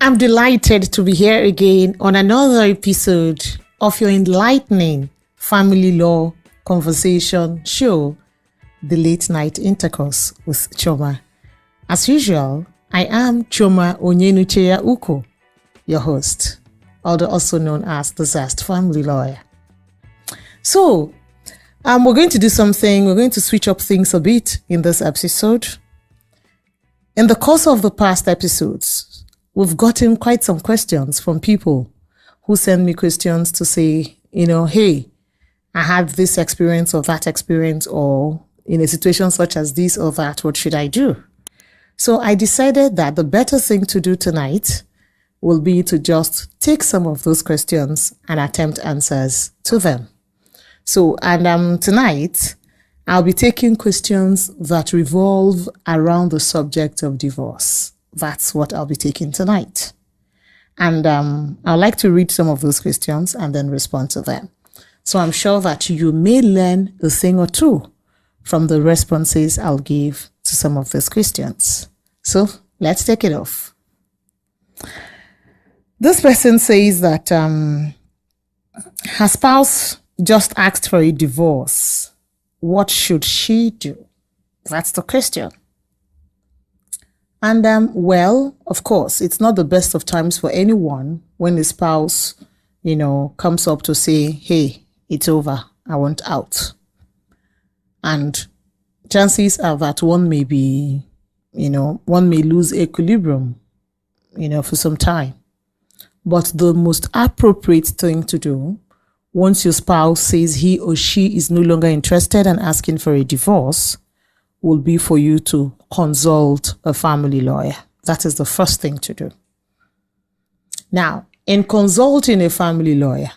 I'm delighted to be here again on another episode of your enlightening family law conversation show, The Late Night Intercourse with Chioma. As usual, I am Chioma Onyenucheya Uko, your host, also known as the Zest Family Lawyer. So, we're going to do something. We're going to switch up things a bit in this episode. In the course of the past episodes, we've gotten quite some questions from people who send me questions to say, hey, I had this experience or that experience, or in a situation such as this or that, what should I do? So I decided that the better thing to do tonight will be to just take some of those questions and attempt answers to them. So, and tonight, I'll be taking questions that revolve around the subject of divorce. That's what I'll be taking tonight. And I'd like to read some of those questions and then respond to them. So I'm sure that you may learn a thing or two from the responses I'll give to some of these questions. So let's take it off. This person says that her spouse just asked for a divorce. What should she do? That's the question. And well, of course, it's not the best of times for anyone when a spouse, comes up to say, hey, it's over, I want out. And chances are that one may lose equilibrium, for some time. But the most appropriate thing to do once your spouse says he or she is no longer interested and asking for a divorce will be for you to consult a family lawyer. That is the first thing to do. Now, in consulting a family lawyer,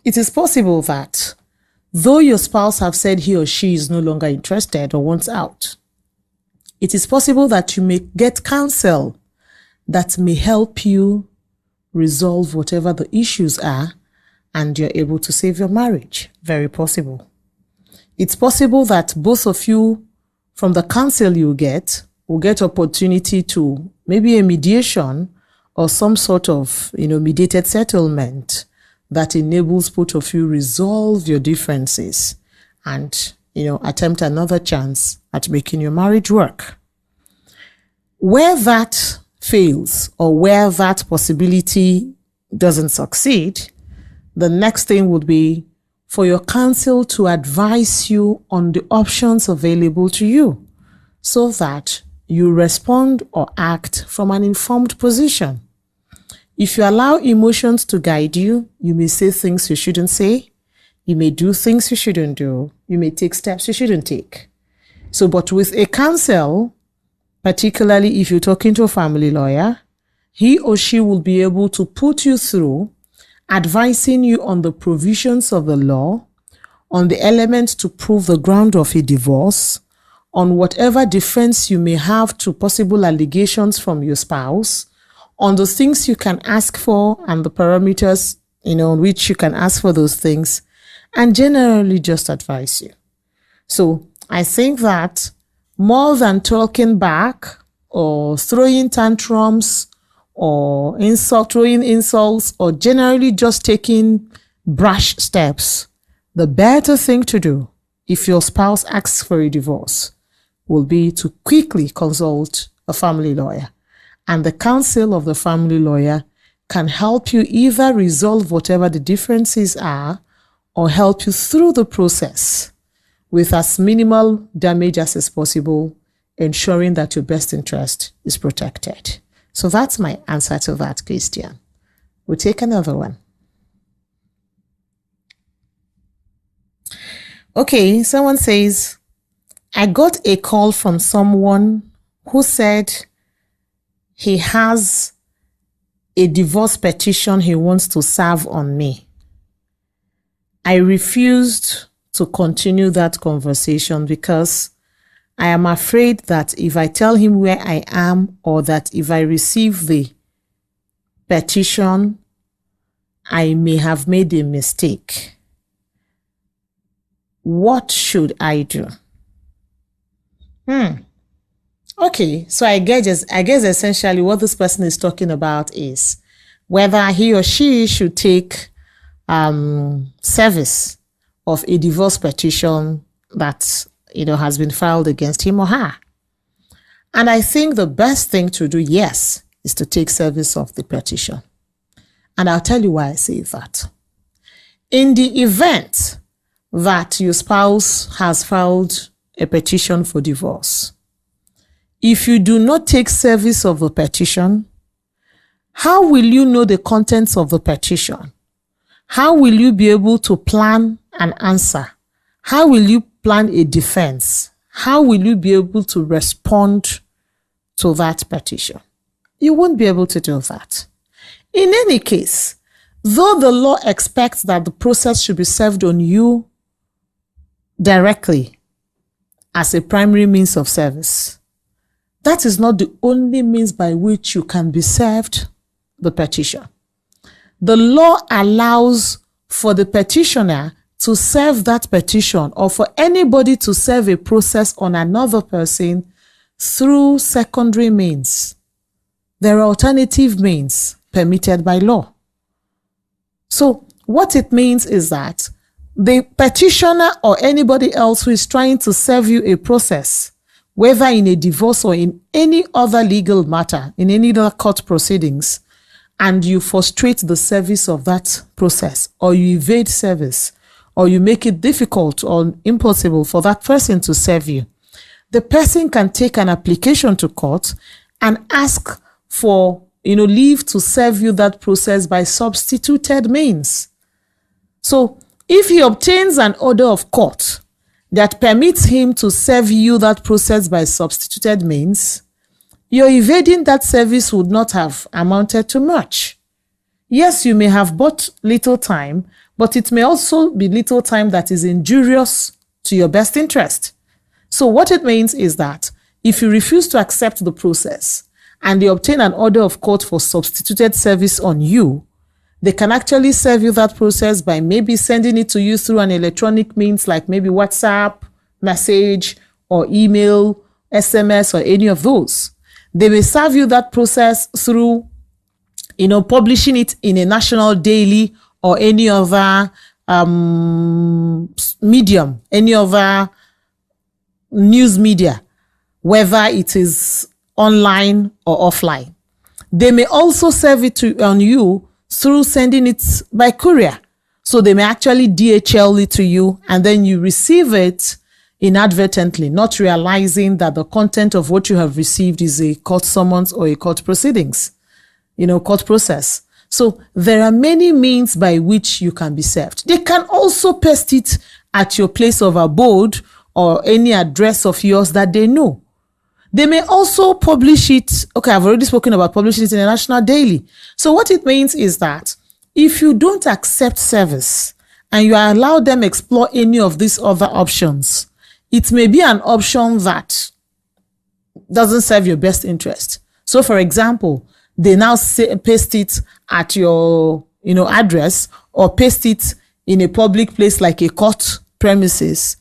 it is possible that though your spouse have said he or she is no longer interested or wants out, it is possible that you may get counsel that may help you resolve whatever the issues are and you're able to save your marriage. Very possible. It's possible that both of you, from the counsel you will get opportunity to maybe a mediation or some sort of, mediated settlement that enables both of you resolve your differences and, attempt another chance at making your marriage work. Where that fails or where that possibility doesn't succeed, the next thing would be for your counsel to advise you on the options available to you so that you respond or act from an informed position. If you allow emotions to guide you, you may say things you shouldn't say, you may do things you shouldn't do, you may take steps you shouldn't take. So, but with a counsel, particularly if you're talking to a family lawyer, he or she will be able to put you through advising you on the provisions of the law, on the elements to prove the ground of a divorce, on whatever defense you may have to possible allegations from your spouse, on the things you can ask for and the parameters, on which you can ask for those things, and generally just advise you. So I think that more than talking back or throwing tantrums or throwing insults, or generally just taking brash steps, the better thing to do if your spouse asks for a divorce will be to quickly consult a family lawyer. And the counsel of the family lawyer can help you either resolve whatever the differences are or help you through the process with as minimal damage as is possible, ensuring that your best interest is protected. So that's my answer to that question. We'll take another one. Okay, someone says, I got a call from someone who said he has a divorce petition he wants to serve on me. I refused to continue that conversation because I am afraid that if I tell him where I am or that if I receive the petition, I may have made a mistake. What should I do? Okay, so I guess essentially what this person is talking about is whether he or she should take service of a divorce petition that has been filed against him or her. And I think the best thing to do, yes, is to take service of the petition. And I'll tell you why I say that. In the event that your spouse has filed a petition for divorce, if you do not take service of the petition, how will you know the contents of the petition? How will you be able to plan an answer? How will you plan a defense? How will you be able to respond to that petition? You won't be able to do that. In any case, though the law expects that the process should be served on you directly as a primary means of service, that is not the only means by which you can be served the petition. The law allows for the petitioner to serve that petition or for anybody to serve a process on another person through secondary means. There are alternative means permitted by law. So what it means is that the petitioner or anybody else who is trying to serve you a process, whether in a divorce or in any other legal matter, in any other court proceedings, and you frustrate the service of that process, or you evade service, or you make it difficult or impossible for that person to serve you, the person can take an application to court and ask for leave to serve you that process by substituted means. So if he obtains an order of court that permits him to serve you that process by substituted means, your evading that service would not have amounted to much. Yes, you may have bought little time, but it may also be little time that is injurious to your best interest. So what it means is that if you refuse to accept the process and they obtain an order of court for substituted service on you, they can actually serve you that process by maybe sending it to you through an electronic means like maybe WhatsApp, message, or email, SMS, or any of those. They may serve you that process through, publishing it in a national daily or any other medium, any other news media, whether it is online or offline. They may also serve it on you through sending it by courier. So they may actually DHL it to you and then you receive it inadvertently, not realizing that the content of what you have received is a court summons or a court proceedings, court process. So there are many means by which you can be served. They can also paste it at your place of abode or any address of yours that they know. They may also publish it. Okay, I've already spoken about publishing it in a national daily. So what it means is that if you don't accept service and you allow them explore any of these other options, it may be an option that doesn't serve your best interest. So for example, they now paste it at your address or paste it in a public place like a court premises.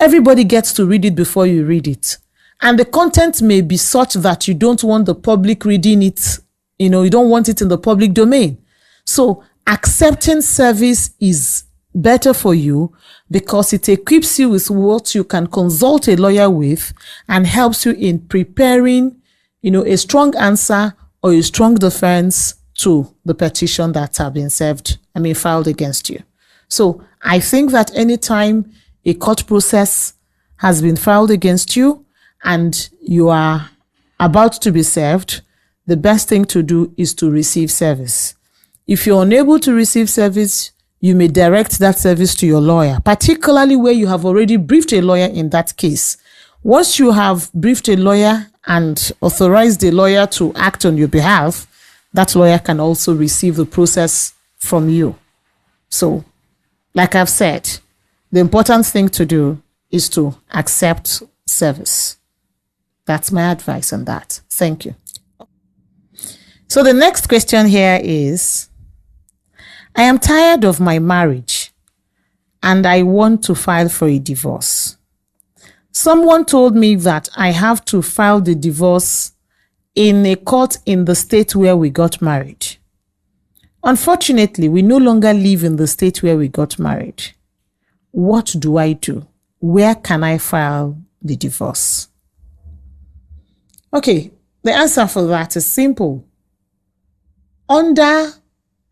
Everybody gets to read it before you read it. And the content may be such that you don't want the public reading it, you don't want it in the public domain. So accepting service is better for you because it equips you with what you can consult a lawyer with and helps you in preparing, a strong answer or a strong defense to the petition that have been filed against you. So I think that anytime a court process has been filed against you and you are about to be served, the best thing to do is to receive service. If you're unable to receive service, you may direct that service to your lawyer, particularly where you have already briefed a lawyer in that case. Once you have briefed a lawyer and authorized a lawyer to act on your behalf, that lawyer can also receive the process from you. So, like I've said, the important thing to do is to accept service. That's my advice on that. Thank you. So the next question here is, I am tired of my marriage and I want to file for a divorce. Someone told me that I have to file the divorce in a court in the state where we got married. Unfortunately, we no longer live in the state where we got married. What do I do? Where can I file the divorce? Okay, the answer for that is simple. Under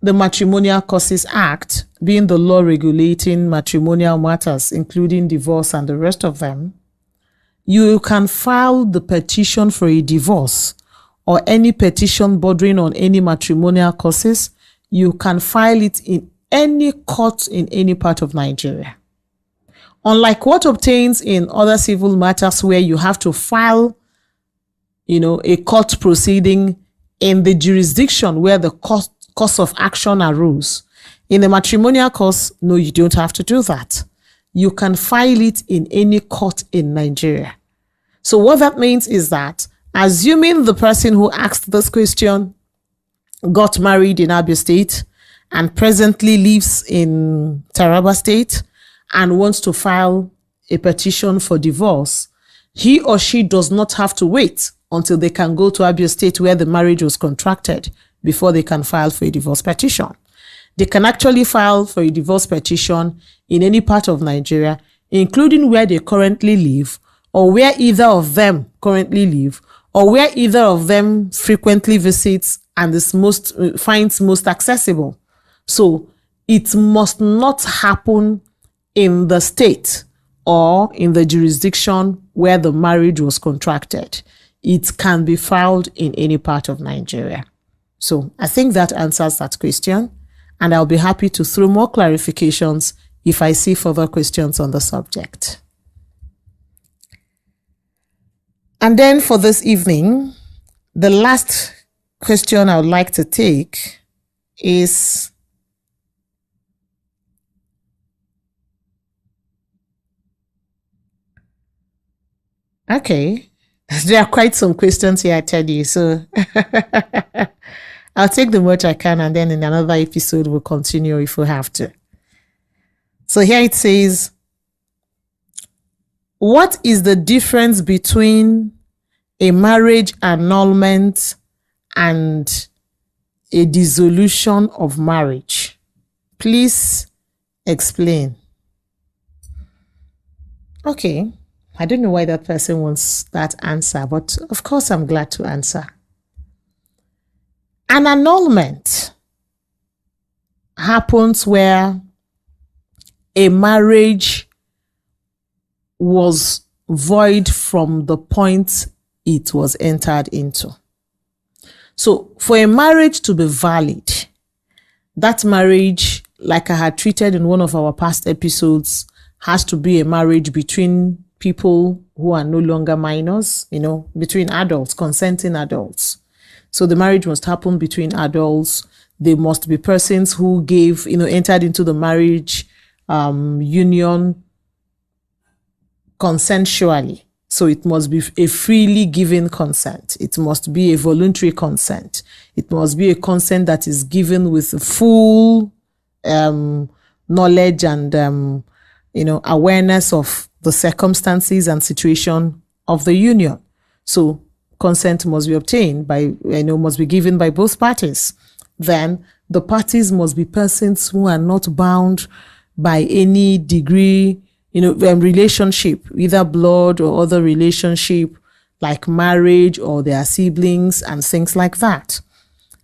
the Matrimonial Causes Act, being the law regulating matrimonial matters, including divorce and the rest of them, you can file the petition for a divorce or any petition bordering on any matrimonial causes. You can file it in any court in any part of Nigeria. Unlike what obtains in other civil matters where you have to file, a court proceeding in the jurisdiction where the cause of action arose. In the matrimonial cause, no, you don't have to do that. You can file it in any court in Nigeria. So what that means is that, assuming the person who asked this question got married in Abia State and presently lives in Taraba State and wants to file a petition for divorce, he or she does not have to wait until they can go to Abia State where the marriage was contracted before they can file for a divorce petition. They can actually file for a divorce petition in any part of Nigeria, including where they currently live, or where either of them currently live, or where either of them frequently visits and finds most accessible. So it must not happen in the state or in the jurisdiction where the marriage was contracted. It can be filed in any part of Nigeria. So I think that answers that question, and I'll be happy to throw more clarifications if I see further questions on the subject. And then for this evening, the last question I would like to take is, okay, there are quite some questions here, I tell you, so I'll take the much I can, and then in another episode we'll continue if we have to. So here it says, what is the difference between a marriage annulment and a dissolution of marriage? Please explain. Okay, I don't know why that person wants that answer, but of course I'm glad to answer. An annulment happens where a marriage was void from the point it was entered into. So for a marriage to be valid, that marriage, like I had treated in one of our past episodes, has to be a marriage between people who are no longer minors, between adults, consenting adults. So the marriage must happen between adults. They must be persons who entered into the marriage union consensually. So it must be a freely given consent. It must be a voluntary consent. It must be a consent that is given with full knowledge and awareness of the circumstances and situation of the union. So consent must be obtained must be given by both parties. Then the parties must be persons who are not bound by any degree relationship, either blood or other relationship like marriage or their siblings and things like that.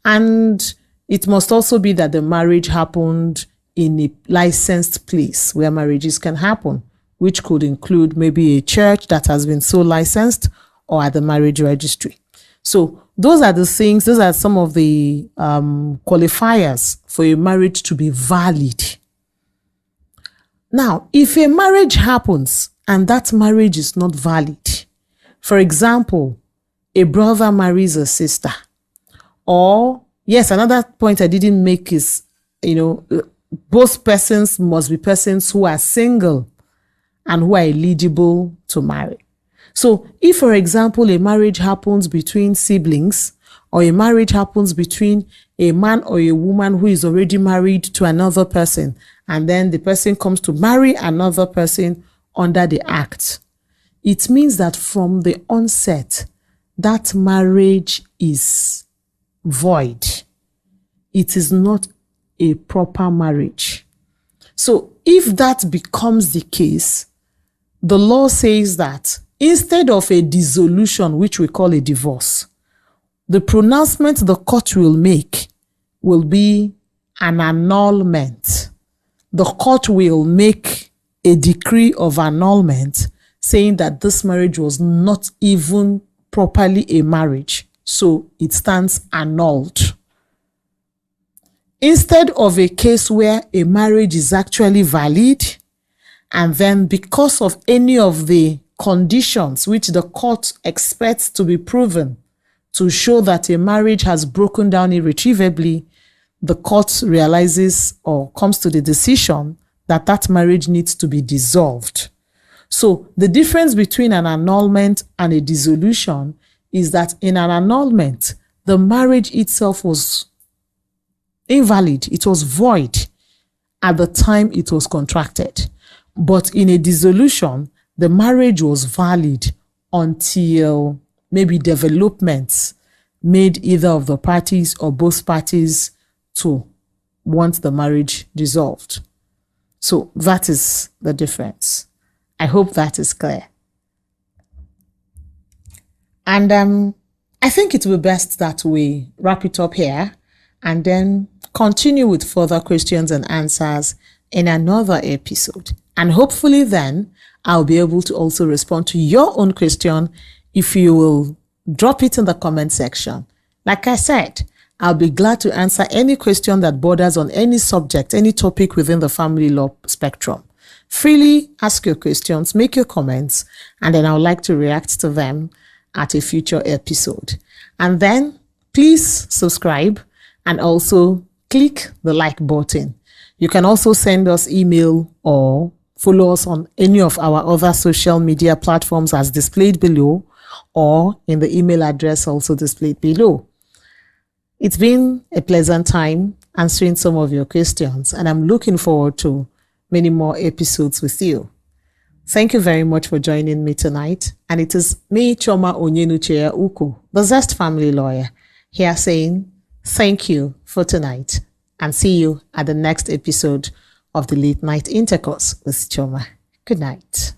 And it must also be that the marriage happened in a licensed place where marriages can happen, which could include maybe a church that has been so licensed or at the marriage registry. So those are some of the qualifiers for a marriage to be valid. Now, if a marriage happens and that marriage is not valid, for example, a brother marries a sister, or yes, another point I didn't make is, both persons must be persons who are single and who are eligible to marry. So if, for example, a marriage happens between siblings, or a marriage happens between a man or a woman who is already married to another person, and then the person comes to marry another person under the act, it means that from the onset, that marriage is void. It is not a proper marriage. So if that becomes the case, the law says that instead of a dissolution, which we call a divorce, the pronouncement the court will make will be an annulment. The court will make a decree of annulment saying that this marriage was not even properly a marriage, so it stands annulled. Instead of a case where a marriage is actually valid, and then because of any of the conditions which the court expects to be proven to show that a marriage has broken down irretrievably, the court realizes or comes to the decision that that marriage needs to be dissolved. So the difference between an annulment and a dissolution is that in an annulment, the marriage itself was invalid. It was void at the time it was contracted. But in a dissolution, the marriage was valid until maybe developments made either of the parties or both parties to want the marriage dissolved. So that is the difference. I hope that is clear. And I think it will be best that we wrap it up here and then continue with further questions and answers in another episode. And hopefully then I'll be able to also respond to your own question if you will drop it in the comment section. Like I said, I'll be glad to answer any question that borders on any subject, any topic within the family law spectrum. Freely ask your questions, make your comments, and then I would like to react to them at a future episode. And then please subscribe and also click the like button. You can also send us email or follow us on any of our other social media platforms as displayed below, or in the email address also displayed below. It's been a pleasant time answering some of your questions, and I'm looking forward to many more episodes with you. Thank you very much for joining me tonight. And it is me, Chioma Onyenuchea Uku, the Zest family lawyer, here saying thank you for tonight, and see you at the next episode of the Late Night Intercourse with Chioma. Good night.